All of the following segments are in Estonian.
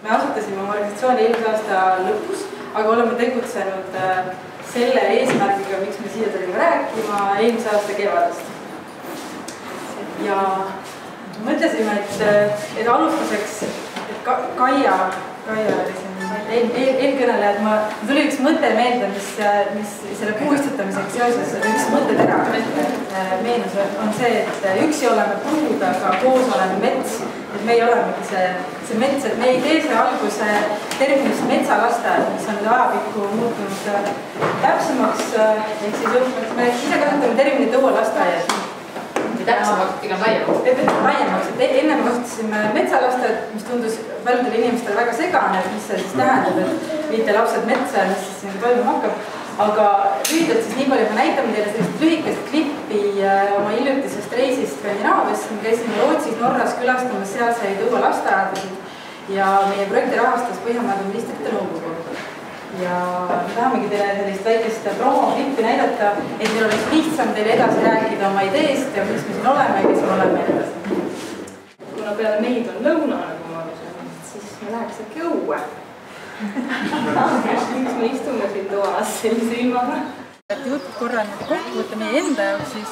Me asutasime oma organisatsiooni eelmise aasta lõpus, aga oleme tegutsenud selle eesmärgiga, miks me siia tulime rääkima eelmise aasta kevadest. Ja mõtlesime, et alustuseks, et Kaia oli siin eelkõnelejad, tuli üks mõte meelde, mis selle puistutamisega seoses, üks mõttetera meenus on see, et üksi oleme puud, aga koos oleme mets. Et me ei olemegi see mets, et me ei tee see alguse terminist metsalasteaed, mis on ajapikku muutunud täpsemaks, ehk siis me ise kasutame terminit õuelasteaed. Täpsemaks, pigem laiemaks. Enne me kasutasime metsalasteaed, mis tundus paljudele inimestele väga segane, mis see siis tähendab, et viite lapsed metsa ja mis siis siin toimuma hakkab. Aga lühidalt siis nii palju, et me näitame teile sellist lühikest klippi oma hiljutisest reisist Skandinaavias. Me käisime Rootsis, Norras külastamas sealseid õuelasteaedasid ja meie projekti rahastas Põhjamaade Ministrite Nõukogu. Ja me tahamegi teile sellist väikest promo-klippi näidata, et meil oleks lihtsam teile edasi rääkida oma ideest ja mis me siin oleme ja kes me oleme edasi. Kuna peale meid on lõuna, nagu ma arvan, siis me läheks äkki õue. Miks me istume siin toas sellise ilmaga? Jutt korra kokku võtta meie enda jaoks, siis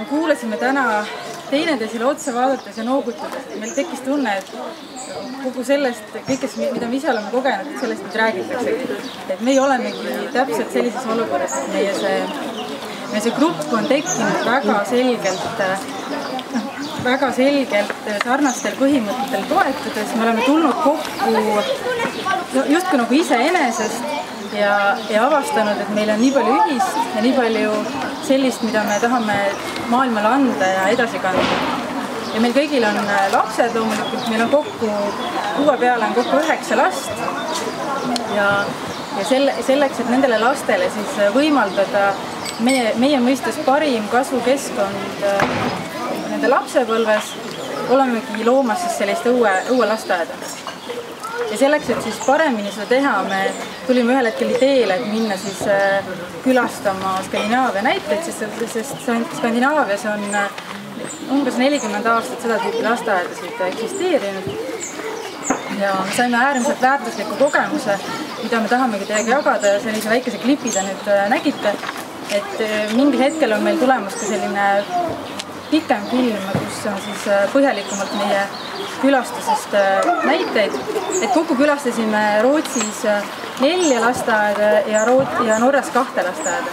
kuulasime täna teineteisele otsa vaadates ja noogutades. Meil tekkis tunne, et kogu sellest, kõikest, mida me ise oleme kogenud, et sellest nüüd räägitakse. Et meie olemegi täpselt sellises olukorras, et meie see grupp on tekkinud väga selgelt sarnastel põhimõtetel toetudes. Me oleme tulnud kokku justkui nagu iseenesest ja avastanud, et meil on nii palju ühist ja nii palju sellist, mida me tahame maailmale anda ja edasi kanda. Ja meil kõigil on lapsed loomulikult, meil on kuue peale on kokku 9 last ja selleks, et nendele lastele siis võimaldada meie mõistes parim kasvukeskkond nende lapsepõlves, olemegi loomas siis sellist õue lasteaeda. Ja selleks, et siis paremini seda teha, me tulime ühel hetkel ideele, et minna siis külastama Skandinaavia näiteid, sest Skandinaavias on umbes 40 aastat seda tüüpi lasteaedasid eksisteerinud. Ja me saime äärmiselt väärtusliku kogemuse, mida me tahamegi teiega jagada ja sellise väikese klipi te nüüd nägite, et mingil hetkel on meil tulemas ka selline pikem film, kus on siis põhjalikumalt meie külastusest näiteid. Et kokku külastasime Rootsis 4 lasteaeda ja Norras 2 lasteaeda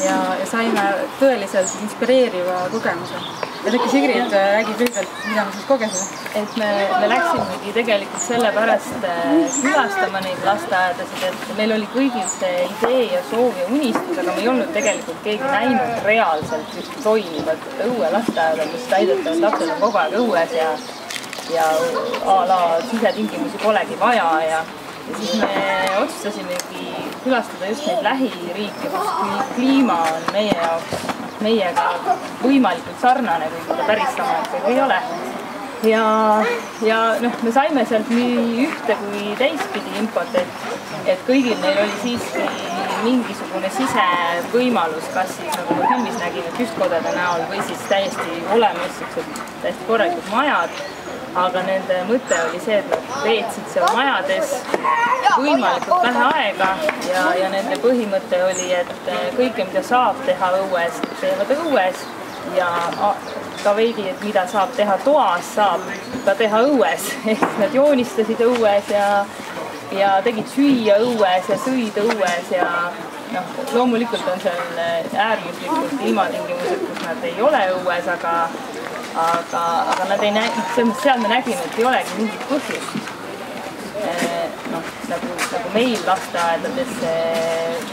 ja saime tõeliselt inspireeriva kogemuse. Ja äkki Sigrid räägib lühidalt, mida me siis kogesime? Et me läksimegi tegelikult sellepärast külastama neid lasteaedasid, et meil oli kõigil see idee ja soov ja unistus, aga me ei olnud tegelikult keegi näinud reaalselt just toimivat õue lasteaeda, kus täidetavad lapsed on kogu aeg õues ja a la sisetingimusi polegi vaja ja siis me otsustasimegi külastada just neid lähiriike, kus kliima on meie jaoks meiega võimalikult sarnane, kui ta päris sama ei ole. Ja me saime sealt nii ühte kui teistpidi infot, et kõigil neil oli siiski mingisugune sisevõimalus, kas siis nagu me filmis nägime püstkodade näol või siis täiesti olemas täiesti korralikud majad. Aga nende mõte oli see, et nad veetsid seal majades võimalikult vähe aega ja nende põhimõte oli, et kõike, mida saab teha õues, teevad õues ja ka veidi, et mida saab teha toas, saab ka teha õues. Ehk nad joonistasid õues ja tegid süüa õues ja sõid õues ja loomulikult on seal äärmuslikult ilmatingimused, kus nad ei ole õues, aga nad ei seal me nägime, et ei olegi mingit põhjust. Nagu meil lasteaedades,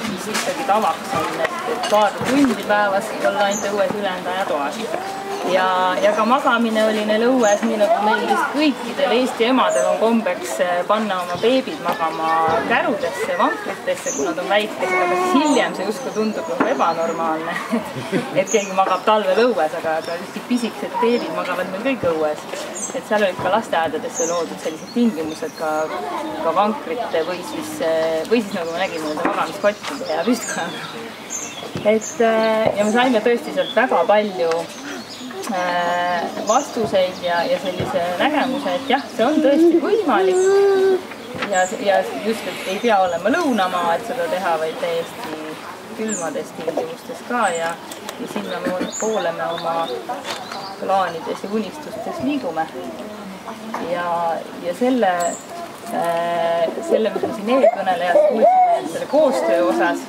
mis ikkagi tavaks on, et paar tundi päevas olla ainult õues ülejäänud aja toas. Ja ka magamine oli neil õues, nii nagu meil kõikidel Eesti emadel on kombeks panna oma beebid magama kärudesse, vankritesse, kui nad on väikesed, aga siis hiljem see justkui tundub nagu ebanormaalne, et keegi magab talvel õues, aga just pisikesed beebid magavad meil kõik õues. Et seal olid ka lasteaedadesse loodud sellised tingimused ka vankrite või siis nagu me nägime nende magamiskottide ja püstkojaga. Ja me saime tõesti sealt väga palju vastuseid ja sellise nägemuse, et jah, see on tõesti võimalik ja just, et ei pea olema lõunamaa, et seda teha, vaid täiesti külmades tingimustes ka ja sinna poole me oma plaanides ja unistustes liigume. Ja selle, mis me siin eelkõnelejad kuulsime, et selle koostöö osas,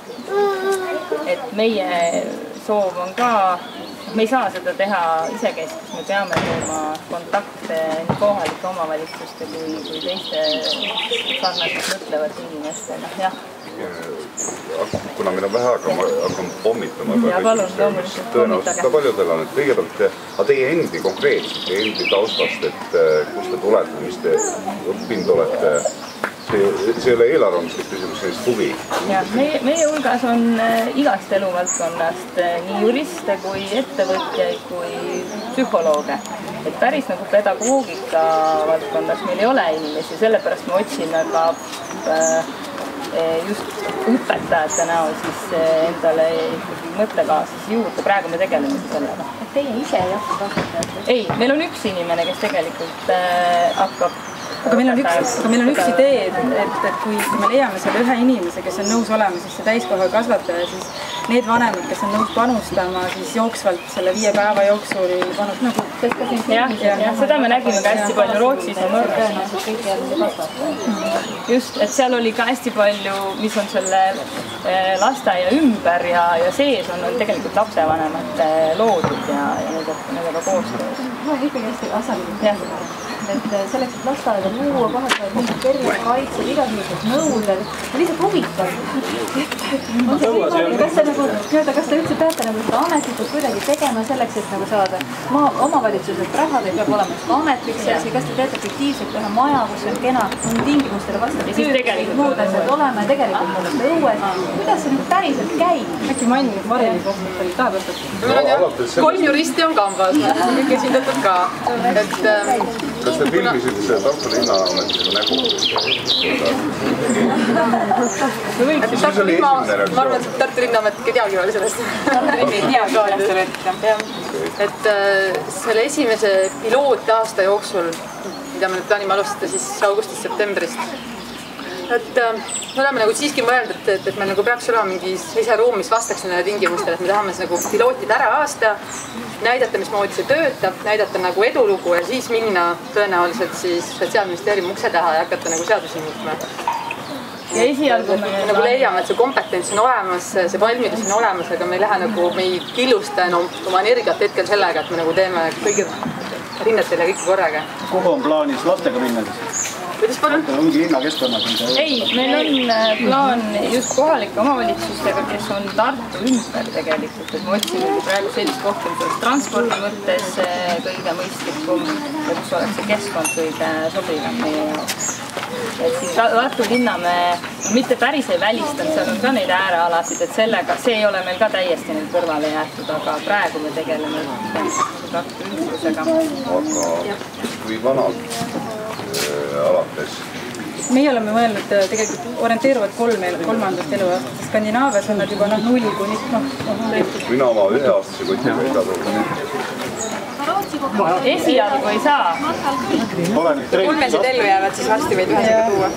et meie soov on ka, me ei saa seda teha isekeskis, me peame tooma kontakte nii kohalike omavalitsuste kui teiste sarnaselt mõtlevate inimestega, jah. Kuna meil on vähe aega, ma hakkan pommitama. Ja palun, loomulikult tõenäoliselt ka paljudel on, et kõigepealt teie endi konkreetselt, teie endi taustast, et kust te tulete, mis te õppinud olete, see ei ole eelarvamuslik küsimus, sellist huvi. Ja, meie hulgas on igast eluvaldkonnast nii juriste kui ettevõtjaid kui psühholooge. Et päris nagu pedagoogika valdkonnas meil ei ole inimesi, sellepärast me otsime ka just õpetajate näol siis endale ikkagi mõttekaaslasi juurde. Praegu me tegeleme sellega. Et teie ise ei hakka kasvatajat? Ei, meil on üks inimene, kes tegelikult hakkab. Aga meil on üks idee, et kui me leiame selle ühe inimese, kes on nõus olema siis see täiskoha kasvataja, siis need vanemad, kes on nõus panustama, siis jooksvalt selle 5 päeva jooksul panustama. Jah, seda me nägime ka hästi palju Rootsis ja Norras. Just, et seal oli ka hästi palju, mis on selle lasteaia ümber ja sees on tegelikult lapsevanemate loodud ja nendega koostöös. Ma ikkagi hästi asjalikult. Et selleks, et lasteaeda luua, kohalikud mingid tervisekaitsed, igasugused nõuded, lihtsalt huvitav. On see võimalik, kas te üldse peate seda ametlikult kuidagi tegema selleks, et saada omavalitsuselt raha või peab olema ametlik sees ja kas te teete fiktiivselt ühe maja, kus on kena tingimustele vastav tööd, muud asjad olema ja tegelikult olete õues. Kuidas see nüüd päriselt käib? Äkki mainib Mareli kohtutel tahab õpetada? 3 juristi on kambas, kõik esindatud ka. Kas te filmisite Tartu Linnaametile nägu? Ma arvan, et Tartu Linnaamet ei teagi veel sellest. Et selle esimese pilootaasta jooksul, mida me plaanime alustada siis augustist-septembrist, et me oleme siiski mõelnud, et meil peaks olema mingi siseruum, mis vastaks nendele tingimustele, et me tahame pilootida ära aasta, näidata, mismoodi see töötab, näidata edulugu ja siis minna tõenäoliselt siis Sotsiaalministeeriumi ukse taha ja hakata seadusi muutma. Ja esialgu me leiame, et see kompetents on olemas, see valmidus on olemas, aga me ei lähe me ei killusta enam oma energiat hetkel sellega, et me teeme kõigi rinnetel ja kõiki korraga. Kuhu on plaanis lastega minna siis? Kuidas palun? Ongi linnakeskkonnas? Ei, meil on plaan just kohalike omavalitsustega, kes on Tartu ümber tegelikult, et me otsime praegu sellist kohta, mis oleks transpordi mõttes kõige mõistlikum ja kus oleks see keskkond kõige sobivam meie jaoks. Et siis Tartu linna me mitte päris ei välistanud, seal on ka neid äärealasid, et sellega, see ei ole meil ka täiesti nüüd kõrvale jäetud, aga praegu me tegeleme Tartu ümbrusega. Aga kui vanad alates? Meie oleme mõelnud tegelikult orienteeruvad 3. eluaastast. Skandinaavias on nad juba 0 kuni. Mina oma 1-aastase kotiga ei saa tulla. Esialgu ei saa. Kolmesed ellu jäävad siis varsti võid ühesega tuua.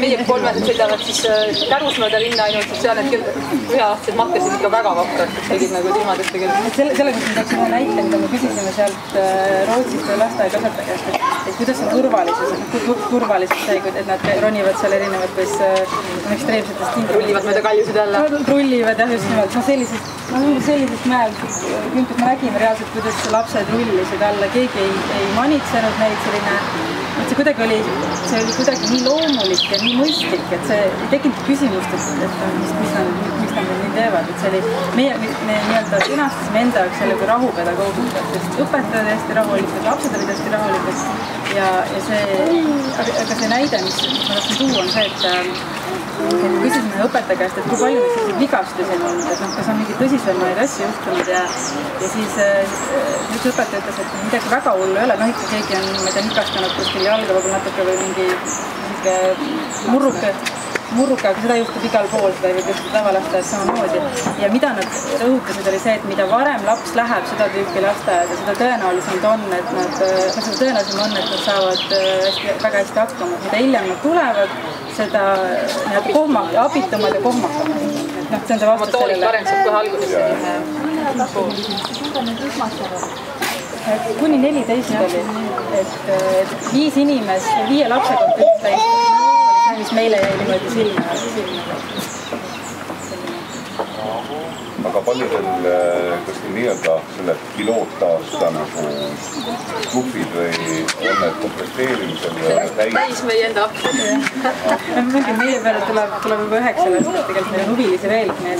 Meie 3 sõidavad siis Kärusmööda linna ainult, sest seal need 1-aastased matkasid ikka väga vaprad, tegid silmadest tegelikult. Selles mõttes tahtsime näite, mida me küsisime sealt Rootsist või lasteaiakasvatajast, et kuidas on turvalisus see, et nad ronivad seal erinevates ekstreemsetest tingimustest. Rullivad mööda kaljusid alla. Rullivad jah, just nimelt. Sellisest mäelt kümpis me nägime reaalselt, kuidas lapsed rullisid alla, keegi ei manitsenud neid see kuidagi oli nii loomulik ja nii mõistlik, et see ei tekinud küsimust, et miks nad nii teevad, et see oli, me nii-öelda sõnastasime enda jaoks selle kui rahupedagoogika, sest õpetajad hästi rahulikud, lapsed olid hästi rahulikud ja see näide, mis ma tahtsin tuua, on see, et küsisime õpetaja käest, et kui palju neid selliseid vigastusi on olnud, et kas on mingeid tõsisemaid asju juhtunud ja siis üks õpetaja ütles, et midagi väga hullu ei ole, ikka keegi on, ma ei tea, nikastanud kuskil jalga võib-olla natuke või mingi murruga, aga seda juhtub igal pool, seda võib juhtuda tavalasteaed samamoodi. Ja mida nad rõhutasid oli see, et mida varem laps läheb seda tüüpi lasteaeda, seda tõenäolisemalt on, et nad saavad väga hästi hakkama. Mida hiljem nad tulevad, seda abitumad ja kohmakamad. See on see vastus motoorika areng saab kohe alguses kuni 14 oli, et 5 inimest, 5 lapsega on üks täis, mis meile jäi niimoodi silma. Aga paljudel, kas te nii-öelda selle pilootaasta nagu klubid või on need komplekteerimisel täis meie enda lapsi? Meie peale tuleb juba 9 last, tegelikult meil on huvilisi veel. Me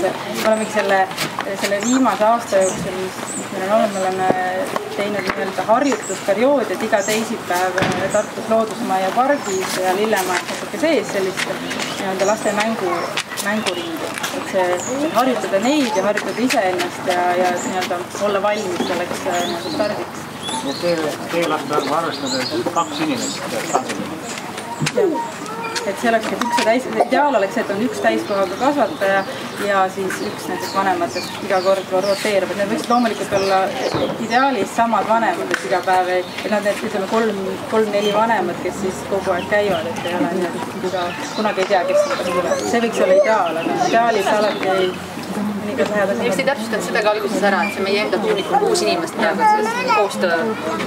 olemegi selle viimase aasta jooksul, mis meil on olnud, me oleme teinud nii-öelda harjutusperioodi, et iga teisipäev Tartus Loodusmaja pargis ja Lillemajas natuke sees sellist nii-öelda laste mänguringi. Et see harjutada neid ja harjutada iseennast ja nii-öelda olla valmis selleks stardiks. Teie laste arvu arvestades 2 inimest tantsime. Et see oleks ideaal oleks, et on üks täiskohaga kasvataja ja siis üks nendest vanematest iga kord roteerub. Et need võiksid loomulikult olla ideaalis samad vanemad, et iga päev, et nad ütleme 3-4 vanemad, kes siis kogu aeg käivad, et ei ole nii, et kunagi ei tea, kes tuleb. See võiks olla ideaal, aga ideaalis alati ei Miks ei täpsustanud seda ka alguses ära, et see meie enda tuunik on 6 inimest praegu, et sellest koostöö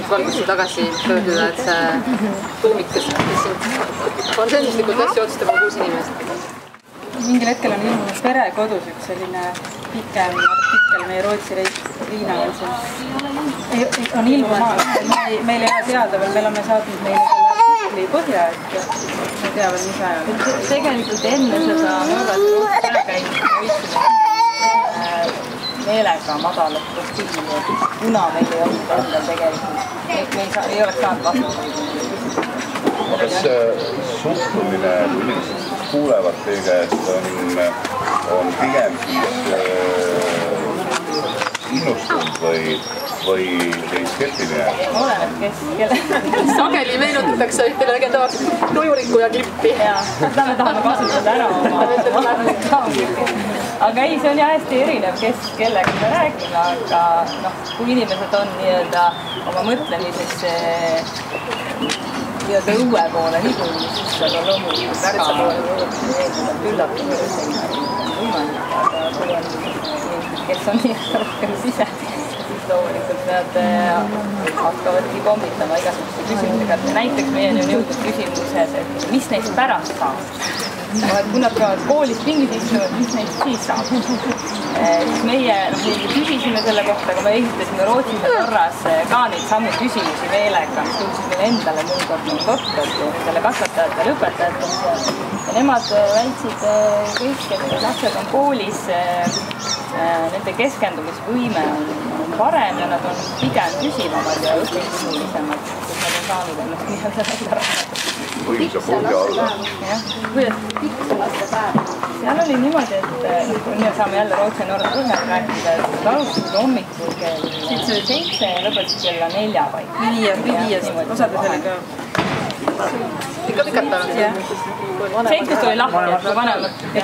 valgusse tagasi pöörduda, et see tuumik, kes konsensuslikult asju otsustab, on 6 inimest. Mingil hetkel on ilmunud Perekodus üks selline pikem artikkel meie Rootsi Riina veel siin. On ilmumaal, meil ei ole teada veel, me oleme saatnud meile selle artikli põhja, et me tea veel, mis ajal. Tegelikult enne seda mõõdati Rootsi käimist me võitsime meelega madalat profiili, kuna meil ei olnud endal tegelikult, me ei oleks saanud vastutada. Kas suhtumine, kui inimesed kuulevad teie käest, on pigem siis innustunud või skeptiline? Oleneb, kes kelle. Sageli meenutatakse ühte legendaarset tujurikkuja klippi. Seda me tahame kasutada ära oma klippi. Aga ei, see on jah hästi erinev, kes kellega me räägime, aga kui inimesed on nii-öelda oma mõtlemises nii-öelda õue poole niikuinii, siis seal on loomulikult väga eeldavalt üllatamine võimalik, aga kui on kes on nii-öelda rohkem sise, siis loomulikult nad hakkavadki pommitama igasuguste küsimusega. Näiteks meieni on jõudnud küsimuses, et mis neist pärast saab. Kui nad peavad koolis pingis istunud, mis neist siis saab? Meie küsisime selle kohta, aga me esitasime Rootsis ja Norras ka neid samu küsimusi meelega, mis tundsid meile endale mõnikord doktorid ja nendele kasvatajatele, õpetajatele. Ja nemad väitsid kõik, et lapsed on koolis, nende keskendumisvõime on parem ja nad on pigem püsivamad ja õpihimulisemad, sest nad on saanud ennast nii-öelda välja rahvata. Võimsa põhja alla. Kuidas? Pikk see laste päev. Seal oli niimoodi, et nüüd saame jälle Rootsi ja Norra põhjal rääkida, et alustasid hommikul kell 7 ja lõpetasid kella 4 paika. Viies, osades oli ka. Ikka pikalt on. Seikust oli lahti, et kui vanemad. Ja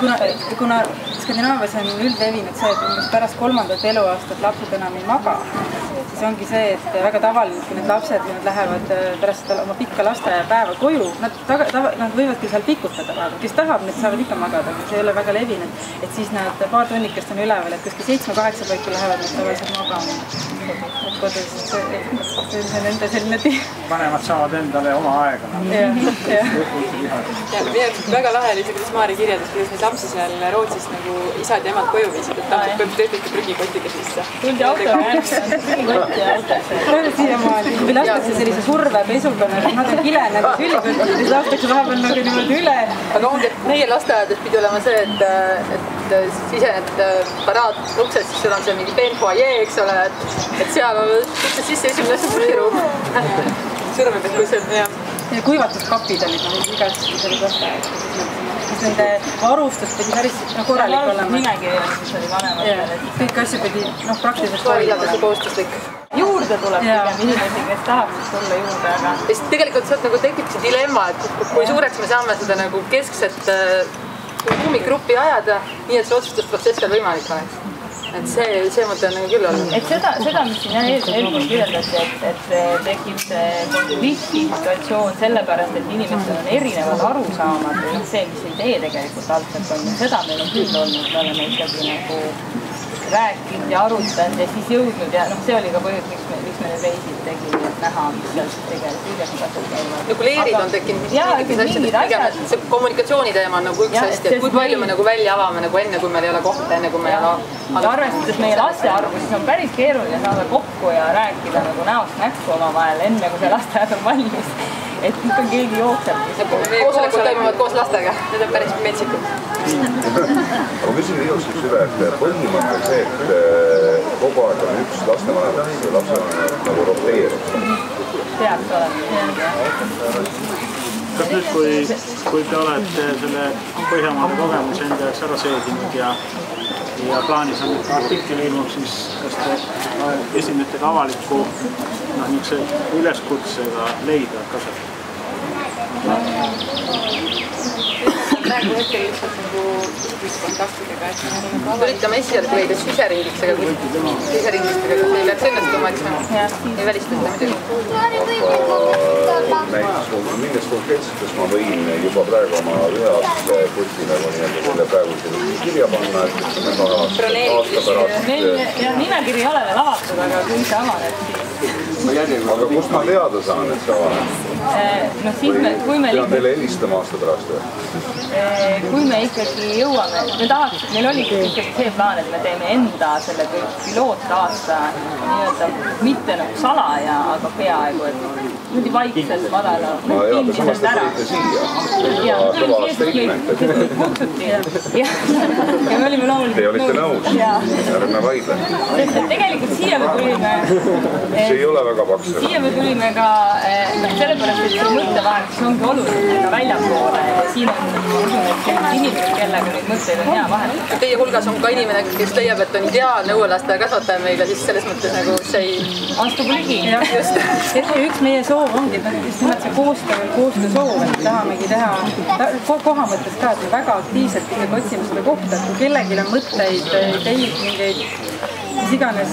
kuna Skandinaavias on üldlevinud see, et pärast 3. eluaastat lapsed enam ei maga, siis ongi see, et väga tavaline, kui need lapsed lähevad pärast oma pikka lastepäeva koju, nad võivadki seal pikutada, kes tahab, need saavad ikka magada, aga see ei ole väga levinud, et siis nad paar tunnikest on üleval, et kuskil 7-8 paiku lähevad nad tavaliselt magama. Kodus, see on enda selline vanemad saavad endale oma aega. Väga lahe oli see, kuidas Maari kirjeldas, kuidas neid lapsi seal Rootsis nagu isad ja emad koju viisid, et lapsed töötati prügikotiga sisse. Tuldi autoga järgselt, prügikotti ja autosse. Siiamaani, kui lastakse sellise survepesuga, nad on kilenenud sülikotti, siis lastakse vahepeal nagu niimoodi üle. Aga ongi, et meie lasteaedades pidi olema see, et sisened paraatuksed, siis sul on see mingi peenfoajee, eks ole, et seal on uksed sisse esimene suuriruum. Survepesu, jah. Ja kuivatuskapid olid igasugused olid lasteaed. Siis nende varustus pidi päris korralik olema. Nimekiri oli, mis oli vanematele. Kõik asju pidi praktiliselt toiladuse kohustuslik. Juurde tuleb pigem inimesi, kes tahaksid tulla juurde, aga... Tegelikult sealt nagu tekib see dilemma, et kui suureks me saame seda nagu keskset ruumigruppi ajada, nii et see otsustusprotsess veel võimalik oleks. Et see mõte on nagu küll olnud. Et seda mis siin eelpool kirjeldati, et tekib see konfliktisituatsioon sellepärast, et inimestel on erinevad arusaamad või see, mis idee tegelikult algselt on. Seda meil on küll olnud, me oleme ikkagi nagu rääkinud ja arutanud ja siis jõudnud ja see oli ka põhjus, miks me need reisid tegime, et näha, mis seal siis tegelikult kõigest asjad käivad. Nagu leerid on tekkinud mingid asjad. See kommunikatsiooni teema on nagu üks hästi, et kui palju me nagu välja avame nagu enne, kui meil ei ole kohta, enne kui meil ei ole... Aga arvestades meie laste arvu, siis on päris keeruline saada kokku ja rääkida nagu näost näkku omavahel enne, kui see lasteaed on valmis. Et ikka keegi jookseb. Koosolekud toimuvad koos lastega. Need on päris metsikud. Aga küsin ilusaks üle, et põhimõte on see, et kogu aeg on üks lastevanemat ja lapsevanemat nagu roteerub. Peaks olema. Kas nüüd, kui te olete selle Põhjamaade kogemuse enda jaoks ära seedinud ja plaanis on artikkel ilmub, siis kas te esinete ka avaliku üleskutsega leida kasvab? Praegu hetkel lihtsalt nagu kontaktidega, et me üritame esialgu leida siseringlistega, kas ei peaks õnnestuma, eks ei välista seda midagi. Näiteks minnes konkreetsetes ma võin juba praegu oma 1-aastase kuti nagu nii-öelda selle praegu kirja panna, et me aasta pärast... Meil nimekiri ei ole veel avatud, aga kui see avaneb, siis... Aga kust ma teada saan, et see avaneb? No siis kui me... Pean teile helistama aasta pärast või? Kui me ikkagi jõuame, meil oli ikkagi see plaan, et me teeme enda selle pilootaasta nii-öelda mitte nagu salaja, aga peaaegu, et niimoodi vaikselt madala pingiselt ära. Ja kõva statement, et kõik kutsuti ja me olime loomulikult te olite nõus, ärme vaidle. Tegelikult siia me tulime... See ei ole väga paks. Siia me tulime ka sellepärast, et see mõttevahetus ongi oluline ka väljapoole ja siin on inimesed, kellega neid mõtteid on hea vahetada. Teie hulgas on ka inimene, kes leiab, et on ideaalne õuelastaja kasvataja meile, siis selles mõttes nagu see ei... Astub ligi. Just. Üks meie soov ongi, just nimelt see koostöö soov, et tahamegi teha koha mõttes ka, et me väga aktiivselt ikkagi otsime seda kohta, et kui kellelgi on mõtteid, teid, mingeid, mis iganes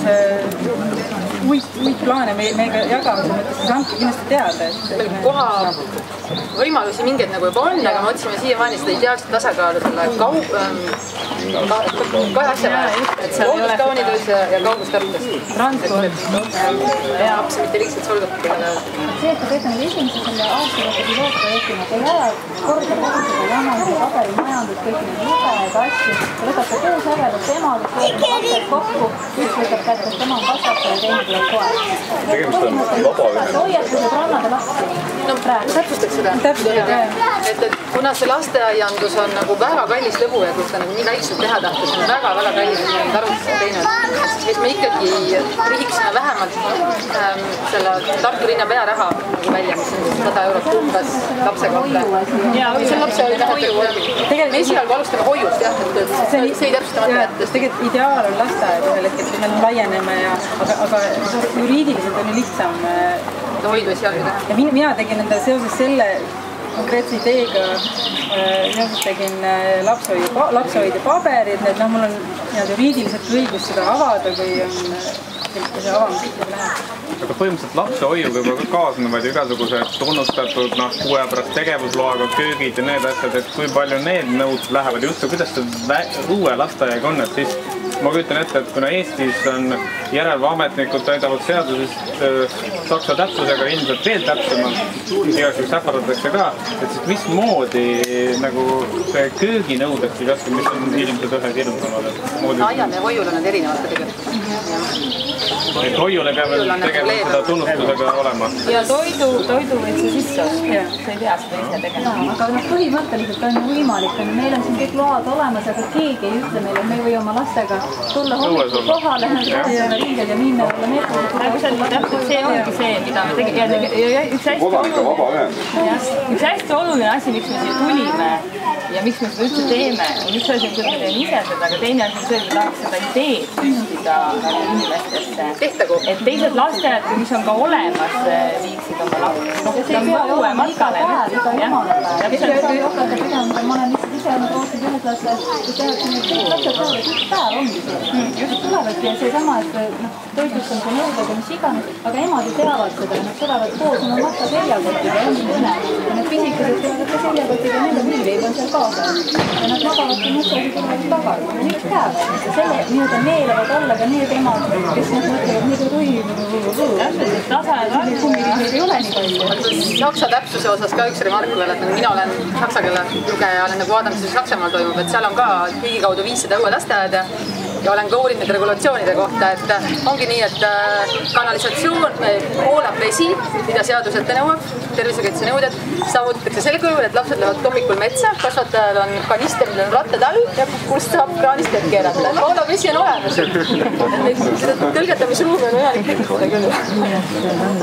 uid plaane meiega jagavad, siis andke kindlasti teada. Meil koha võimalusi mingeid nagu juba on, aga me otsime siiamaani seda ideaalset tasakaalu selle kahe asja vahel, et see looduskaunides ja kaugustartust. Transport. Ja laps mitte liigselt solgab. See, et te teete nüüd esimese selle aastaga pilootprojektina, te ei aja korda kogu seda jamanduse paberimajandust, kõik need lubed, asju. Te võtate koos ägedat emad, et lapsed kokku, üks võtab kätte, et tema on kasvataja ja teine tuleb kohe. Tegemist on vabaühendus. Hoiatused rannade lapsi. No täpsustaks seda. Et kuna see lasteaiandus on nagu väga kallis lõbu ja kui seda nagu nii väikselt teha tahta, see on väga-väga kallis, et me oleme arvutusi teinud. Siis me ikkagi rihiksime vähemalt selle Tartu linna pearaha välja, mis on 100 eurot umbes lapse kohta. See lapse oli tähendab, me esialgu alustame hoiust, jah, et see ei täpsustamata jättes. Tegelikult ideaal on lasteaed ühel hetkel, kui me laieneme, aga juriidiliselt on ju lihtsam hoidu esialgu teha. Ja mina tegin enda seoses selle konkreetse ideega, seoses tegin lapsehoidja paberid, et mul on juriidiliselt õigus seda avada, kui on see avamisega läheb. Aga põhimõtteliselt lapsehoiuga juba kaasnevad igasugused tunnustatud kuue pärast tegevusloaga köögid ja need asjad, et kui palju need nõud lähevad ja üldse, kuidas see uue lasteaiaga on, et siis ma kujutan ette, et kuna Eestis on järelevalveametnikud täidavad seadusest saksa täpsusega ilmselt veel täpsemalt, igasugust ähvardatakse ka, et siis mismoodi nagu see kööginõudeks või kas mis on ilmselt ühed hirmsamad? Aial ja hoiul on need erinevad tegelikult. Et hoiule peab tegema seda tunnustusega olema. Ja toidu võid sa sisse osta, sa ei pea seda ise tegema. Aga põhimõtteliselt on ju võimalik, meil on siin kõik load olemas, aga keegi ei ütle meile, et me ei või oma lastega tulla hommikul kohale, ringel ja minna olla meetri. Täpselt see ongi see, mida me tegime. Üks hästi oluline asi, miks me siia tulime ja miks me seda üldse teeme, üks asi on, et me teeme ise seda, aga teine asi on see, et me tahaks seda ideed püstida inimestesse. Et teised lasteajad, mis on ka olemas, viiksid oma lapsi. See ei pea olema iga päev, iga emane päev. Ma olen lihtsalt ise olnud Rootsis ühes lasteaias, kus tehakse need kõik lapsed peale, kõik päev ongi see. Just tulevadki ja seesama, et toitlustamise nõudega, mis iganes, aga emad ju teavad seda ja nad tulevad koos oma matsa seljakotiga ja ongi põne. Ja need pisikesed tulevad ka seljakotiga ja nende võileib on seal kaasa. Ja nad magavadki matsas ja tulevad tagasi. Ja üks päev. Ja selle nii-öelda neelavad alla ka need emad, kes nad mõtlevad nii kui ei ole nii palju. Saksa täpsuse osas ka üks remark veel, et mina olen saksa keele lugeja, olen nagu vaadanud, mis Saksamaal toimub, et seal on ka kõigi kaudu 500 uue lasteaeda ja olen ka uurinud regulatsioonide kohta, et ongi nii, et kanalisatsioon voolab vesi, mida seadus ette nõuab, tervisekaitsenõuded, saavutatakse sel kujul, et lapsed lähevad hommikul metsa, kasvatajal on kanister, millel on rattad all ja kust saab kraanist vett keerata, et voolav vesi on olemas. Tõlgetamisruumi on võimalik tekitada küll.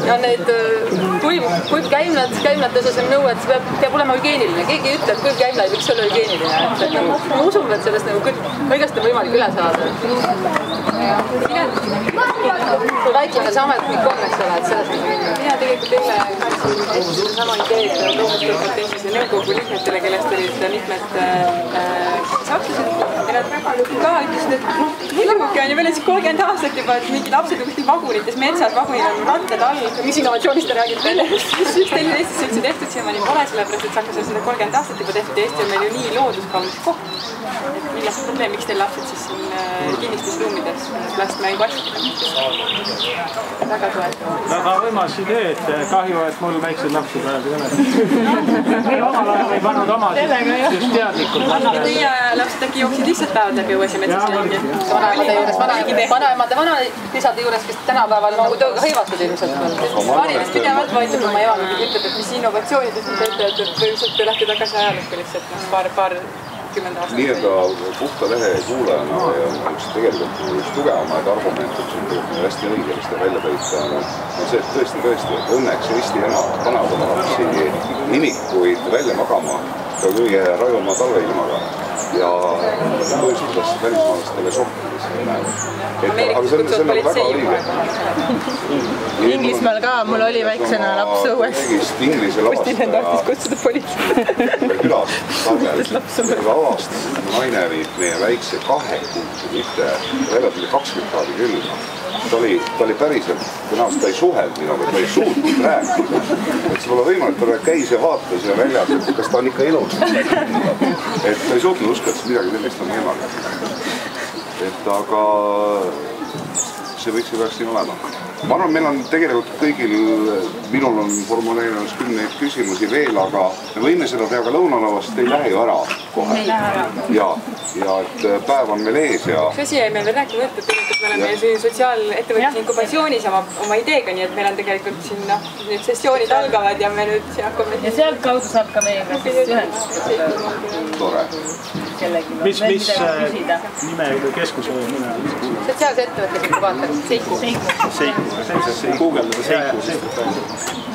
Ja need kuivkäimlate osas on nõu, et see peab olema hügieeniline. Keegi ei ütle, et kuivkäimla ei võiks olla hügieeniline. Me usume, et sellest nagu kõigest on võimalik üle saada. Kui väikline see ametnik on, eks ole, et sellest on minna. Mina tegelikult eile kaitsin sama ideed loomuspõlpotentsis ja nõukogu liikmetele, kellest olid mitmed sakslased ja nad ka ütlesid, et muidugi on ju veel 30 aastat juba, et mingid lapsed on kuskil vagunites metsas, vagunil on rattad all. Mis innovatsioonist te räägite? Üks teine Eestis üldse tehtud siiamaani pole, sellepärast et Saksas on seda 30 aastat juba tehtud ja Eesti on meil ju nii looduskaunis koht. Milles on probleem, miks teil lapsed siis siin kinnistusruumides plastmänguvastid? Väga toetavad. Väga võimas idee, et kahju, et mul väikseid lapsi praegu ei ole. Omal ajal ei pannud omasid just teadlikult. Ja teie lapsed äkki jooksid lihtsalt päevad läbi õues ja metsas ringi? Vanaemade juures, vanaemade vanaisade juures, kes tänapäeval on tööga hõivatud ilmselt. Varimist pidevalt vaidleb oma ema, ütleb, et mis innovatsioonidest te teete, et põhimõtteliselt te lähte tagasi ajalukku lihtsalt paarkümmend aastat. Nii-öelda puhta lehe kuulajana ja tegelikult üks tugevamaid argumente, mis on hästi õigelist ja välja tõita, on see, et tõesti, et õnneks Eesti emad panevad oma lapsi imikuid välja magama ka kõige rajuma talveilmaga ja põhjustades välismaalastele šokki. Aga see on nagu väga õige. Inglismaal ka, mul oli väiksena laps õues. Inglise Postimehed tahtis kutsuda politsei. Külas talvel avastas, et naine viib meie väikse 2 kuusi, mitte väljas oli 20 kraadi külma. Ta oli päriselt, tõenäoliselt ta ei suhelnud minuga, ta ei suutnud rääkida. Et see pole võimalik, ta käis ja vaatas ja väljas, et kas ta on ikka elus. Et ta ei suutnud uskida, et midagi sellist on võimalik. Et aga see võiks ju peaks siin olema. Ma arvan, meil on tegelikult kõigil, minul on formuleerinud 10 küsimusi veel, aga me võime seda teha ka lõunalavas, sest ei lähe ju ära kohe. Ja et päev on meil ees ja... See asi jäi meil veel rääkima, et tegelikult me oleme sotsiaalettevõtluse inkubatsioonis oma ideega, nii et meil on tegelikult siin nüüd sessioonid algavad ja me nüüd hakkame... Ja sealt kaudu saab ka meiega siis ühendust. Tore. Mis nime või keskuse nime on? Sotsiaalse ettevõtluse inkubaator. Seiku. Guugeldada Seiku.